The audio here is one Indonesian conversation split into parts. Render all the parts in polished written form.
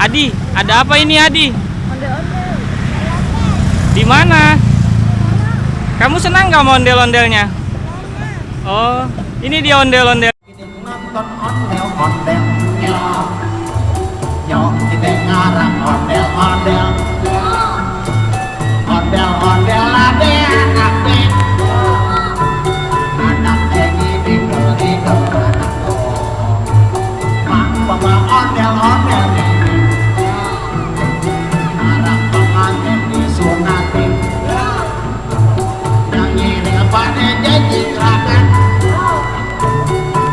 Adi, ada apa ini Adi? Ondel-ondel. Di mana? Kamu senang nggak sama ondel-ondelnya? Oh, ini dia ondel-ondel. Nonton ondel-ondel ya. Yo kita ngarang ondel-ondel. Ondel-ondel ade ade. Anak ini dikel-dikel anak oh. Mak bawa ondel-ondel ini. Ngarang pengantin disunatin. Yang ini pada janji kerakan.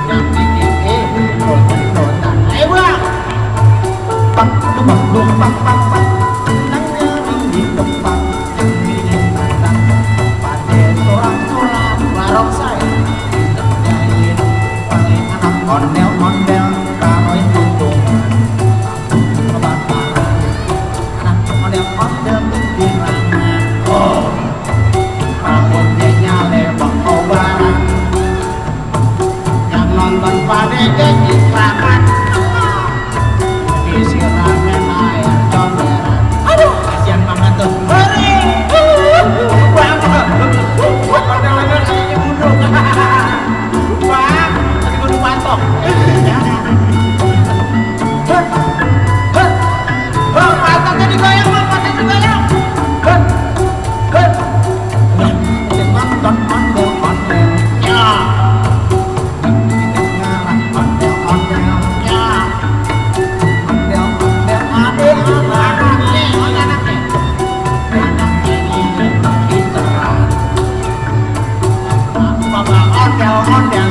Yang bikin nonton. Ayo bang. Pak, lumbang, pak. Nangnya di tempat yang bikin nantang. Pada sorak-sorak barok saya. Nyanyiin paling anak ondel-ondel karoy tuntungan. Kebakaran anak ondel-ondel tuntungan. Oh, rambutnya nyale bang obaran. Yang nonton pada janji kerakan. Isi ramen air comberan. Aduh, kasihan banget tuh. Hore, bang, ondel-ondel kayaknya mundur. Bang, tadi kudu patok. Patoknya digoyang, bang, patoknya digoyang. Nonton ondel-ondel, ya. Ngarang ondel-ondel, ya. Ondel-ondel ade anaknya, anaknya ini pinteran. Bapak ondel-ondel